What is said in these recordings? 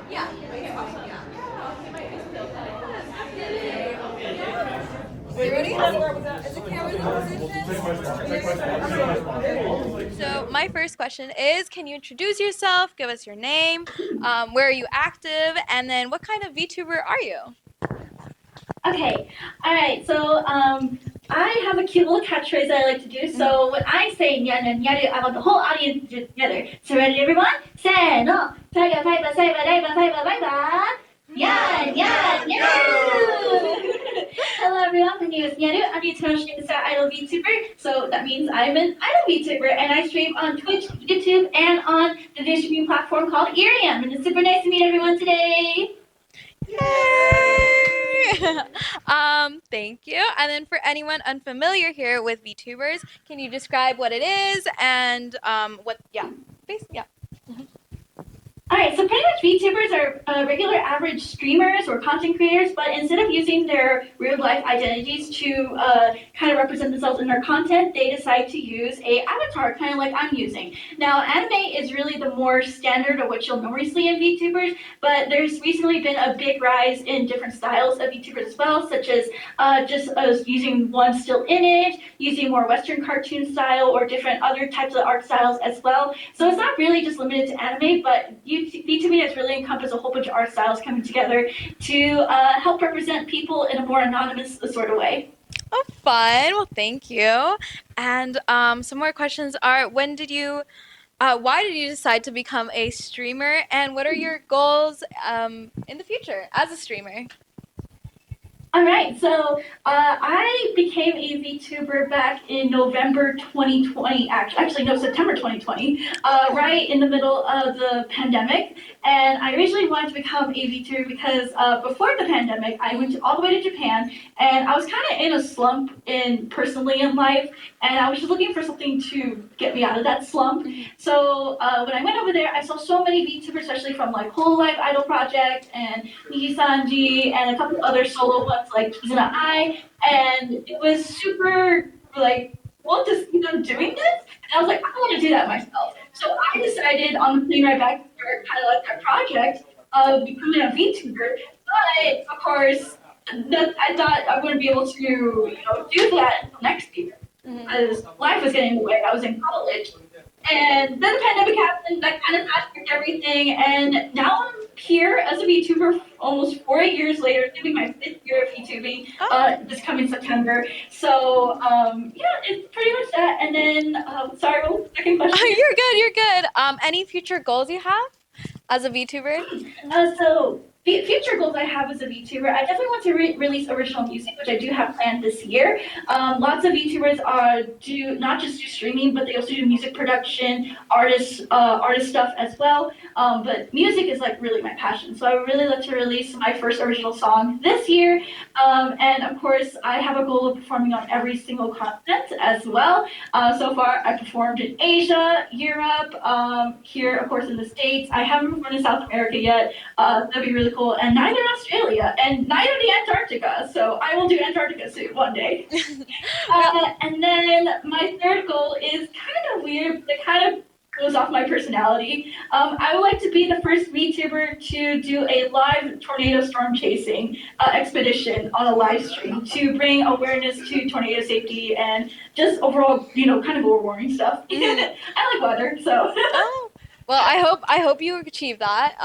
Yeah. Okay, awesome. Yeah. Are you ready? Is the camera in position? So my first question is, can you introduce yourself, give us your name, where are you active, and then what kind of VTuber are you? Okay, all right. So I have a cute little catchphrase that I like to do. So when I say Nyaru, Nyaru, I want the whole audience to do it together. So ready, everyone? Say no. Taiga, taiba, saiba, daiba, taiba, baiba. Nyan, nyan, Nyaru. Hello, everyone. My name is Nyaru. I'm the international star idol VTuber. So that means I'm an idol VTuber, and I stream on Twitch, YouTube, and on the new streaming platform called Iriam. And it's super nice to meet everyone today. Yay! Thank you. And then for anyone unfamiliar here with VTubers, can you describe what it is and yeah. Alright, so pretty much VTubers are regular average streamers or content creators, but instead of using their real life identities to kind of represent themselves in their content, they decide to use a avatar, kind of like I'm using. Now, anime is really the more standard of what you'll normally see in VTubers, but there's recently been a big rise in different styles of VTubers as well, such as just using one still image, using more Western cartoon style, or different other types of art styles as well. So it's not really just limited to anime, but VTubing has really encompassed a whole bunch of art styles coming together to help represent people in a more anonymous sort of way. Oh, fun. Well, thank you. And some more questions are, why did you decide to become a streamer, and what are your goals in the future as a streamer? All right, so I became a VTuber back in November 2020, actually no, September 2020, right in the middle of the pandemic. And I originally wanted to become a VTuber because before the pandemic, I went all the way to Japan, and I was kind of in a slump personally in life, and I was just looking for something to get me out of that slump. So when I went over there, I saw so many VTubers, especially from like Whole Life Idol Project and Niji and a couple other solo ones like Kizuna I, and it was super like, well, just doing this, and I was like, I want to do that myself. So I decided on the plane ride back to start kind of like that project of becoming a VTuber, but of course, I thought I wouldn't be able to do that until next year because life was getting in the way. I was in college. And then the pandemic happened, that kind of fast-tracked everything, and now I'm here as a VTuber almost 4 years later, doing my 5th year of VTubing this coming September. So, yeah, it's pretty much that. And then, sorry, what was the second question? You're good. Any future goals you have as a VTuber? So, future goals I have as a VTuber, I definitely want to release original music, which I do have planned this year. Lots of VTubers not just do streaming, but they also do music production, artist stuff as well. But music is like really my passion, so I would really like to release my first original song this year. And of course, I have a goal of performing on every single continent as well. So far, I performed in Asia, Europe, here, of course, in the States. I haven't performed in South America yet. That'd be really cool. And neither Australia, and neither the Antarctica. So I will do Antarctica soon, one day. And then my third goal is kind of weird, but it kind of goes off my personality. I would like to be the first VTuber to do a live tornado storm chasing expedition on a live stream to bring awareness to tornado safety and just overall, kind of global warming stuff. I like weather, so. Oh, well, I hope you achieve that.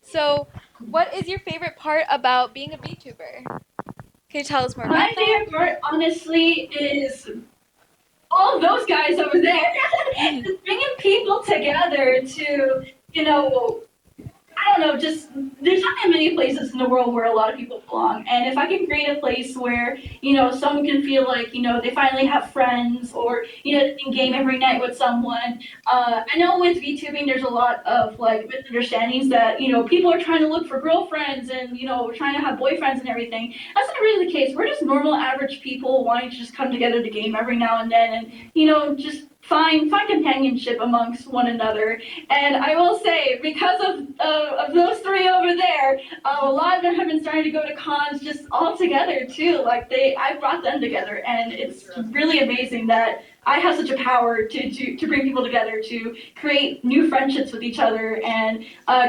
So, what is your favorite part about being a VTuber? Can you tell us more about that? My favorite part, honestly, is all those guys over there. Just bringing people together to, I don't know, just there's not that many places in the world where a lot of people belong. And if I can create a place where, someone can feel like, they finally have friends or, they can game every night with someone. I know with VTubing there's a lot of like misunderstandings that, people are trying to look for girlfriends and, trying to have boyfriends and everything. That's not really the case. We're just normal average people wanting to just come together to game every now and then and, just find companionship amongst one another. And I will say, because of those three over there, a lot of them have been starting to go to cons just all together too. Like I brought them together, and it's really amazing that I have such a power to bring people together, to create new friendships with each other, and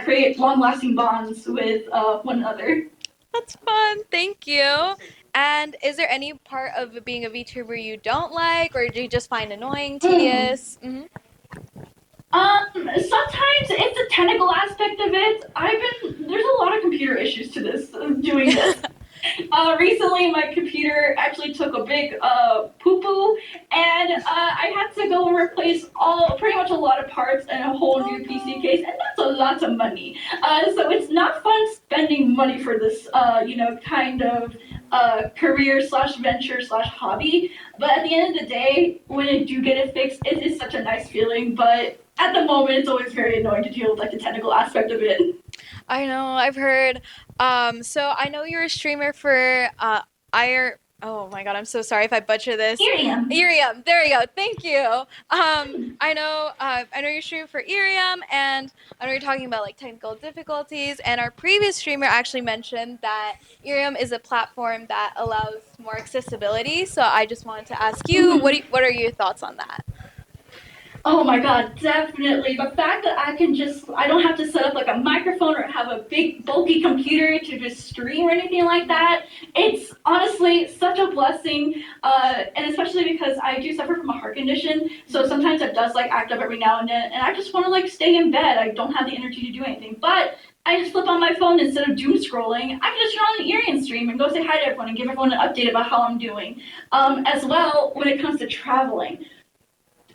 create long-lasting bonds with one another. That's fun. Thank you. And is there any part of being a VTuber you don't like, or do you just find annoying, Hmm. tedious? Mm-hmm. Sometimes it's the technical aspect of it. There's a lot of computer issues to this, doing this. Recently, my computer actually took a big poo poo, and I had to go and replace pretty much a lot of parts and a whole Oh new PC no. case, and that's a lot of money. So it's not fun spending money for this, kind of career slash venture slash hobby. But at the end of the day, when I do get it fixed, it is such a nice feeling. But at the moment, it's always very annoying to deal with like the technical aspect of it. I know, I've heard. So I know you're a streamer for oh my god, I'm so sorry if I butcher this. Iriam. Iriam, there you go. Thank you. I know you're streaming for Iriam, and I know you're talking about like technical difficulties. And our previous streamer actually mentioned that Iriam is a platform that allows more accessibility. So I just wanted to ask you, what are your thoughts on that? Oh my god, definitely. The fact that I don't have to set up like a microphone or have a big bulky computer to just stream or anything like that, it's honestly such a blessing. And especially because I do suffer from a heart condition, so sometimes it does like act up every now and then, and I just want to like stay in bed. I don't have the energy to do anything, but I just flip on my phone instead of doom scrolling. I can just turn on an Irian stream and go say hi to everyone and give everyone an update about how I'm doing. As well, when it comes to traveling.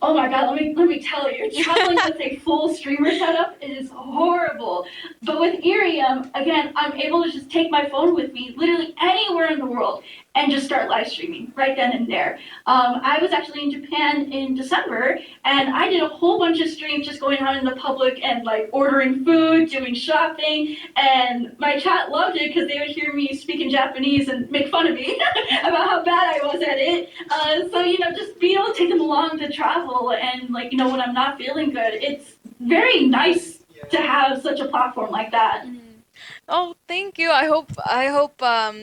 Oh my god, let me tell you, traveling with a full streamer setup is horrible. But with Irium, again, I'm able to just take my phone with me literally anywhere in the world and just start live streaming right then and there. I was actually in Japan in December, and I did a whole bunch of streams just going out in the public and like ordering food, doing shopping, and my chat loved it because they would hear me speak in Japanese and make fun of me about how bad I was at it. So just being able to take them along to travel and like when I'm not feeling good, it's very nice to have such a platform like that. Mhm. Oh, thank you. I hope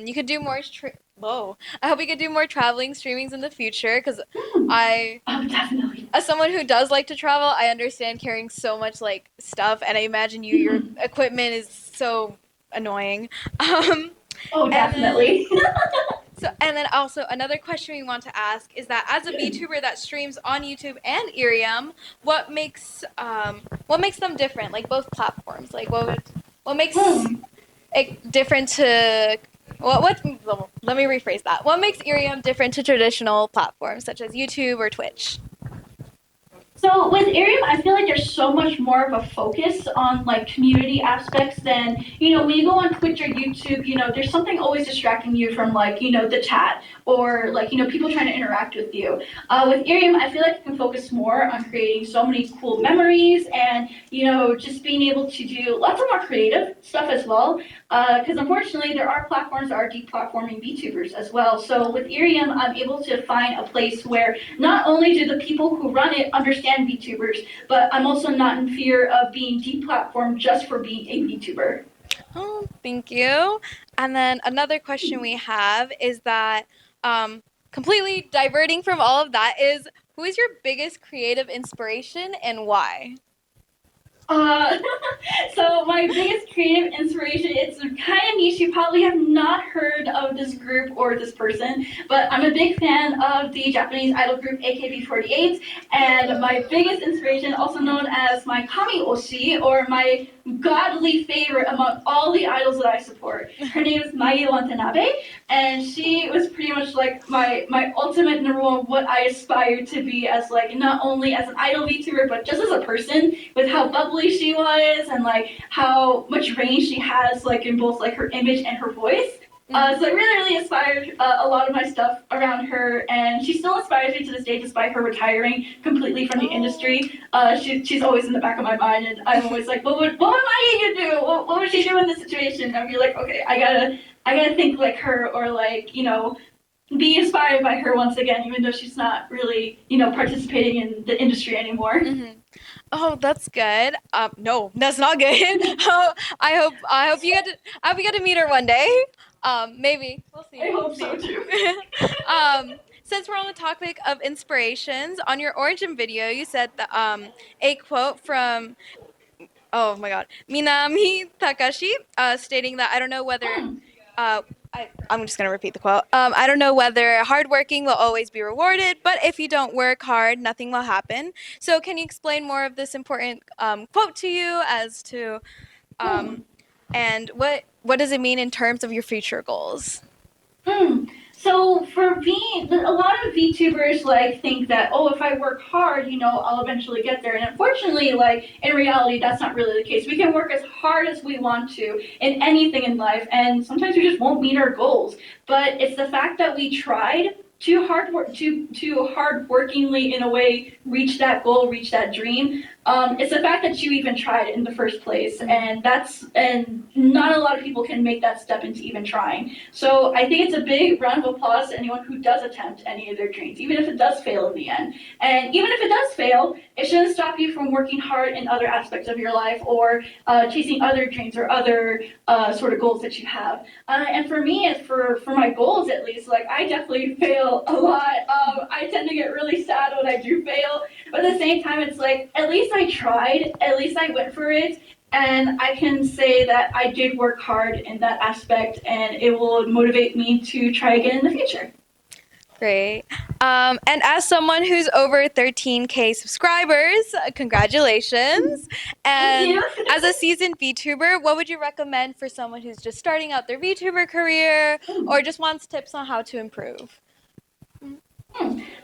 you could do more whoa. I hope you could do more traveling streamings in the future because Hmm. I Oh, definitely. as someone who does like to travel, I understand carrying so much like stuff and I imagine your Hmm. equipment is so annoying. Um Oh, and then definitely. also another question we want to ask is that as a VTuber that streams on YouTube and Irium, what makes them different? Like both platforms. Like what makes Hmm. it different to let me rephrase that. What makes Irium different to traditional platforms such as YouTube or Twitch? So with Irium, I feel like there's so much more of a focus on like community aspects than when you go on Twitch or YouTube. There's something always distracting you from like the chat or like people trying to interact with you. With Irium, I feel like you can focus more on creating so many cool memories and just being able to do lots of more creative stuff as well. Because unfortunately, there are platforms that are deplatforming VTubers as well. So with Irium, I'm able to find a place where not only do the people who run it understand VTubers, but I'm also not in fear of being deplatformed just for being a VTuber. Oh, thank you. And then another question we have is that um, completely diverting from all of that is who is your biggest creative inspiration and why? Uh, so my biggest creative inspiration, it's kind of niche. You probably have not heard of this group or this person, but I'm a big fan of the Japanese idol group AKB48, and my biggest inspiration, also known as my kami oshi, or my godly favorite among all the idols that I support. Her name is Mai Watanabe, and she was pretty much like my ultimate number one, what I aspired to be as like not only as an idol VTuber, but just as a person with how bubbly she was and like how much range she has like in both like her image and her voice. So I really inspired a lot of my stuff around her, and she still inspires me to this day, despite her retiring completely from the Oh. industry. She's always in the back of my mind, and I'm always like, what am I gonna do? What would she do in this situation? And I'd be like, okay, I gotta think like her, or like be inspired by her once again, even though she's not really participating in the industry anymore. Mm-hmm. Oh, that's good. No, that's not good. Oh, I hope you get to meet her one day. Maybe we'll I see. We'll hope so see. too. um, since we're on the topic of inspirations, on your origin video, you said that, a quote from, oh my god, Minami Takashi, stating that I don't know whether, I'm just gonna repeat the quote. I don't know whether hard working will always be rewarded, but if you don't work hard, nothing will happen. So can you explain more of this important quote to you as to, and what does it mean in terms of your future goals? So for me, a lot of VTubers like think that, oh, if I work hard, I'll eventually get there. And unfortunately, like in reality, that's not really the case. We can work as hard as we want to in anything in life, and sometimes we just won't meet our goals. But it's the fact that we tried to hardworkingly in a way reach that goal, reach that dream. It's the fact that you even tried it in the first place, and not a lot of people can make that step into even trying. So I think it's a big round of applause to anyone who does attempt any of their dreams, even if it does fail in the end. And even if it does fail, it shouldn't stop you from working hard in other aspects of your life or chasing other dreams or other sort of goals that you have. And for me, for my goals at least, like I definitely fail a lot. I tend to get really sad when I do fail, but at the same time, it's like at least I tried, at least I went for it, and I can say that I did work hard in that aspect, and it will motivate me to try again in the future. Great. And as someone who's over 13K subscribers, congratulations. And Thank you. as a seasoned VTuber, what would you recommend for someone who's just starting out their VTuber career or just wants tips on how to improve?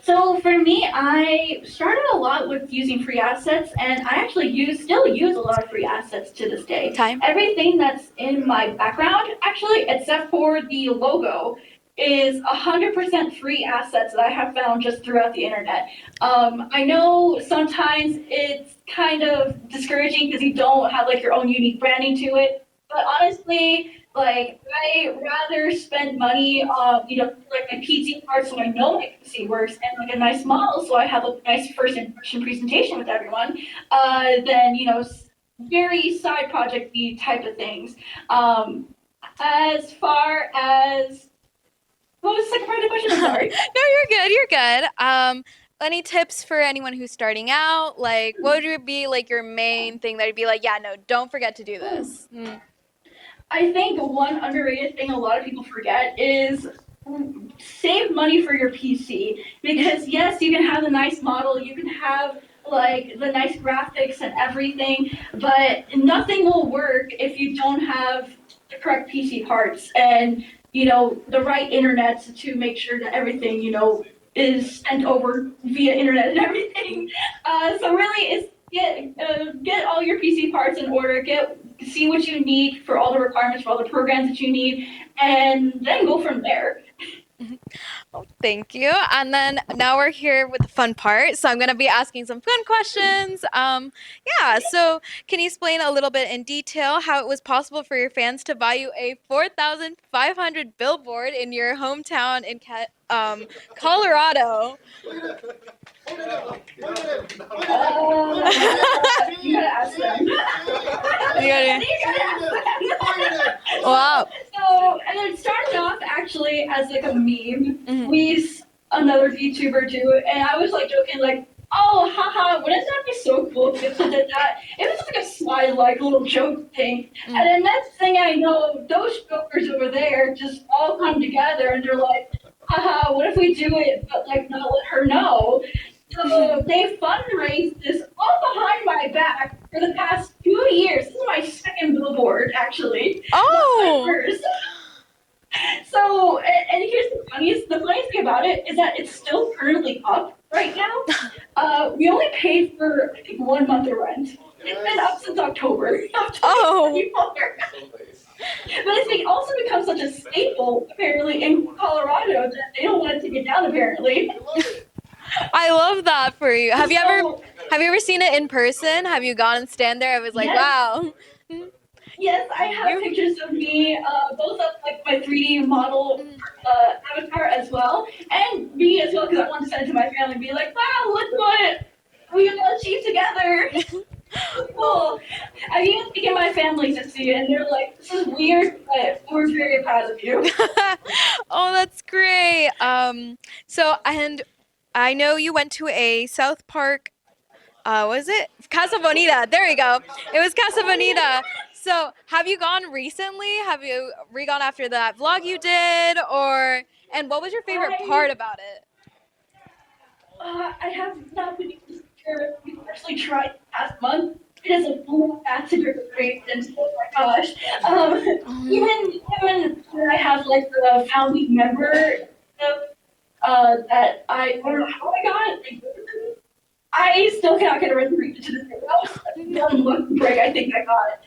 So for me, I started a lot with using free assets, and I actually still use a lot of free assets to this day. Everything that's in my background, actually, except for the logo, is 100% free assets that I have found just throughout the internet. I know sometimes it's kind of discouraging because you don't have like your own unique branding to it, but honestly, like I rather spend money on like my PC parts so I know my PC works and like a nice model so I have a nice first impression presentation with everyone, than very side project type of things. As far as what was the second part of the question? I'm sorry. No, you're good. Any tips for anyone who's starting out? Like, what would be like your main thing that would be like, yeah, no, don't forget to do this? I think one underrated thing a lot of people forget is save money for your PC, because yes, you can have a nice model, you can have like the nice graphics and everything, but nothing will work if you don't have the correct PC parts and the right internet to make sure that everything is sent over via internet and everything. So really, it's get all your PC parts in order. See what you need for all the requirements for all the programs that you need, and then go from there. Oh, thank you. And then now we're here with the fun part. So I'm going to be asking some fun questions. Yeah, so can you explain a little bit in detail how it was possible for your fans to buy you a 4,500 billboard in your hometown in Colorado? You gotta ask them. Wow. So, and it started off actually as like a meme. Another VTuber do it, and I was like joking, like, oh, haha, wouldn't that be so cool if people did that? It was like a slide, like little joke thing. And then next thing I know, those jokers over there just all come together and they're like, haha, what if we do it, but like not let her know? So they fundraised this all behind my back for the past 2 years. This is my second billboard, actually. Oh! Not my first. So, and here's the funniest thing about it is that it's still currently up right now. We only paid for, I think, 1 month of rent. It's been up since October of 2024. But it's also become such a staple, apparently, in Colorado that they don't want it to get down, apparently. I love that for you. Have you ever seen it in person? Have you gone and stand there? I was like, wow. Yes, I have pictures of me, both of like my 3D model avatar as well, and me as well, because I wanted to send it to my family and be like, wow, look what we achieved together. Cool. I've even taken my family to see it, and they're like, this is weird, but we're very proud of you. Oh, that's great. So, and I know you went to a South Park. Was it Casa Bonita? There you go. It was Casa Bonita. So, have you gone recently? Have you re-gone after that vlog you did, or and what was your favorite part about it? I have not been able to secure. We actually tried last month. It is a full accident rate, and oh my gosh. Even when I have like the founding member that I don't know how I got it, like, I still cannot get a reservation to this day. That was one lucky break I think I got.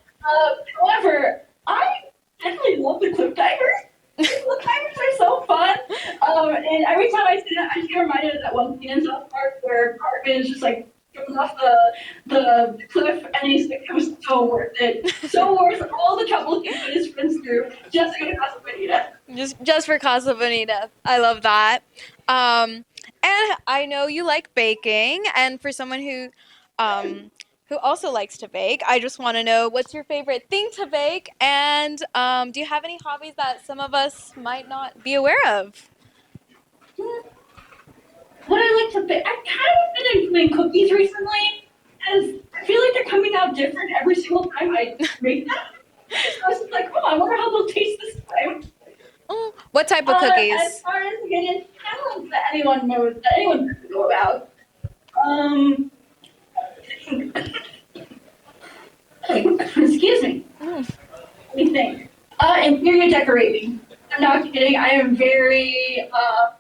However, I definitely love the cliff divers. The timers are so fun. And every time I see that, I get reminded of that one scene in South Park where Cartman is just like jumping off the cliff, and he's like, it was so worth it. So worth all the trouble he put his friends through just to go to Casa Bonita. Just for Casa Bonita. I love that. And I know you like baking, and for someone who also likes to bake, I just want to know what's your favorite thing to bake, and do you have any hobbies that some of us might not be aware of? What I like to bake, I've kind of been doing cookies recently, as I feel like they're coming out different every single time I make them. So I was like, oh, I wonder how they'll taste this time. What type of cookies? As far as getting talents that anyone knows, that anyone could know about. Excuse me. Let me think. Interior decorating. I'm not kidding. I am very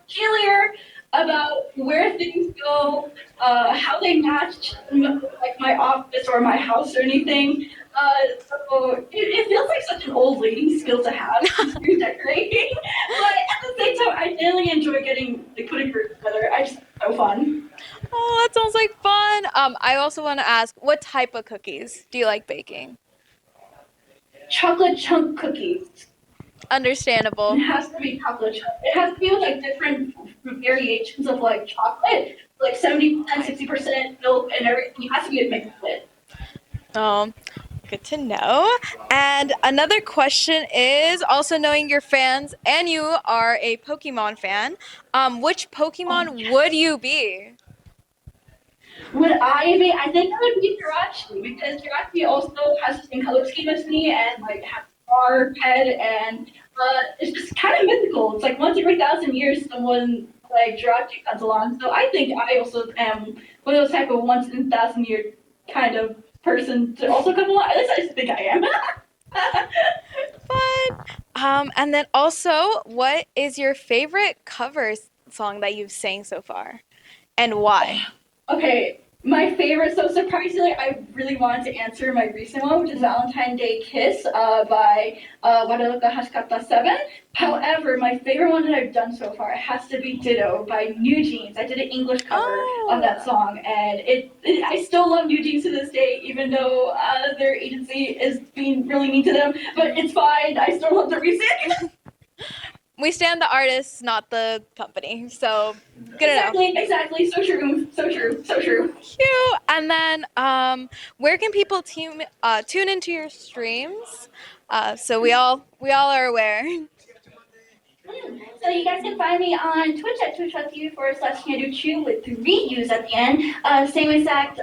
peculiar about where things go, how they match like my office or my house or anything. So it feels like such an old lady skill to have, interior decorating. But at the same time, I really enjoy putting groups together. I just so fun. Oh, that sounds like fun. I also want to ask, what type of cookies do you like baking? Chocolate chunk cookies. Understandable. It has to be chocolate chunk. It has to be with like different variations of like chocolate, like 70%, 60% milk and everything. It has to be a mix of it. Oh, good to know. And another question is also knowing your fans, and you are a Pokemon fan. Which Pokemon would you be? Would I be? I think I would be Jirachi because Jirachi also has the same color scheme as me and like has a star head and it's just kind of mythical. It's like once every 1,000 years someone like Jirachi comes along. So I think I also am one of those type of once in 1,000 year kind of person to also come along. At least I just think I am. Fun. And then also, what is your favorite cover song that you've sang so far, and why? Okay, my favorite, so surprisingly, I really wanted to answer my recent one, which is Valentine Day Kiss by Wadaluka Hashikata 7. However, my favorite one that I've done so far has to be Ditto by New Jeans. I did an English cover of that song, and I still love New Jeans to this day, even though their agency is being really mean to them, but it's fine, I still love the music. We stand the artists, not the company. So good Exactly. So true. So true. So true. Cute. And then, where can people tune into your streams? So we all are aware. So you guys can find me on Twitch at twitch.tv/Nyaru with 3 U's at the end. Same exact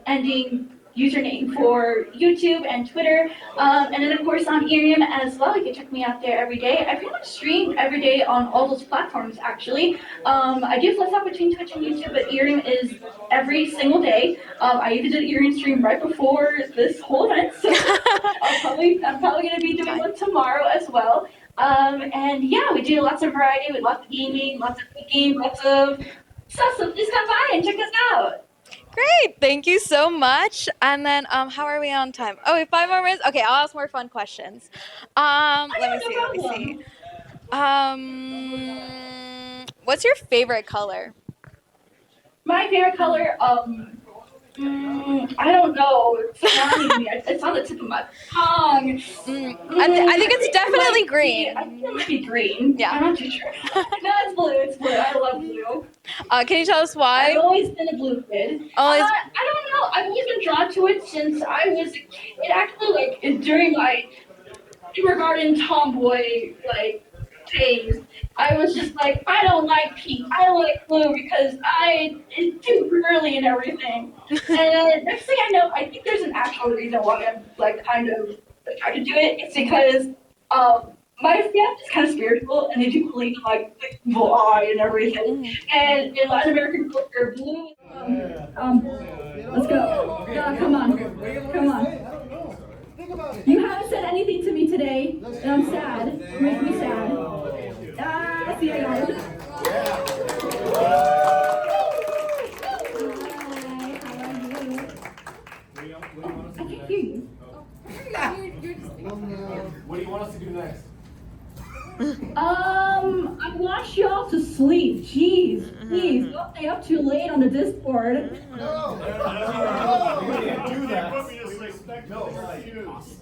ending username for YouTube and Twitter. And then of course on Iriam as well. You can check me out there every day. I pretty much stream every day on all those platforms actually. I do flip flop between Twitch and YouTube, but Iriam is every single day. I even did an Iriam stream right before this whole event, so I'm probably gonna be doing one tomorrow as well. And yeah, we do lots of variety with lots of gaming, lots of cooking, lots of stuff. So just come by and check us out. Great, thank you so much. And then, how are we on time? Oh, we have 5 more minutes. Okay, I'll ask more fun questions. Let me see. What's your favorite color? My favorite color, I don't know. It's on the tip of my tongue. I think it's definitely green. I think it might be green. Yeah. I'm not too sure. No, it's blue. It's blue. I love blue. Can you tell us why? I've always been a blue kid. I don't know. I've always been drawn to it since I was a kid. Actually, like during my kindergarten tomboy like phase. I was just like, I don't like pink, I like blue because it's too girly and everything. And then next thing I know, I think there's an actual reason why I'm like kind of trying to do it. It's because my family is kind of spiritual and they do believe in like the evil eye and everything. And in Latin American culture, blue. Let's go. Come on, come on. You haven't said anything to me today, and I'm sad. It makes me sad. See, I got it. I can't hear you. What do you want us to do next? I want y'all to sleep. Jeez, please, don't stay up too late on the Discord. No. Do that. No.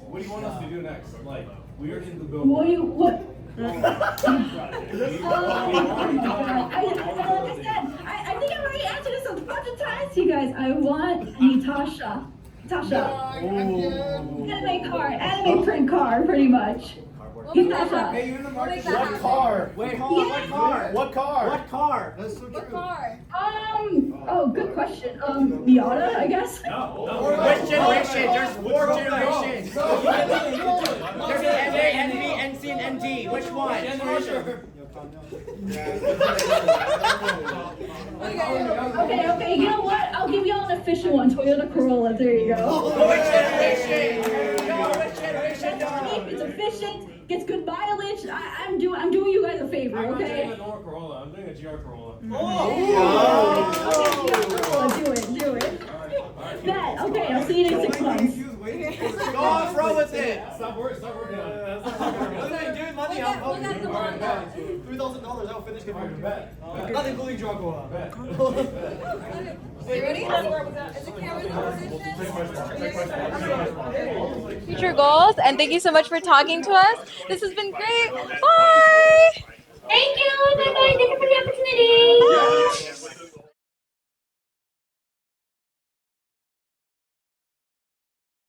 What do you want us to do next? Like, we're in the building. What? I think I've already answered this a bunch of times to you guys. I want Tasha. Anime print car, pretty much. Tasha. Hey, you're in the market. What car? Wait, hold on. What car? What car? What car? That's so true. What car? Oh, good question. Miata, I guess. No. Which generation? There's 4 generations. There's NA, NB, NC, and ND. Which one? Okay, you know what? I'll give y'all an official one, Toyota Corolla, there you go. Which generation? Which generation? It's efficient, gets good mileage. I'm doing you guys a favor, okay? I'm not doing a Nora Corolla, I'm doing a GR Corolla. Do it. Bet, okay, I'll see you in 6 months. Go on, throw with it. Stop working on it. Dude, money, I'll $3,000, I'll finish getting not including Draco. Are you ready? Is the camera in position? Future goals, and thank you so much for talking to us. This has been great. Bye!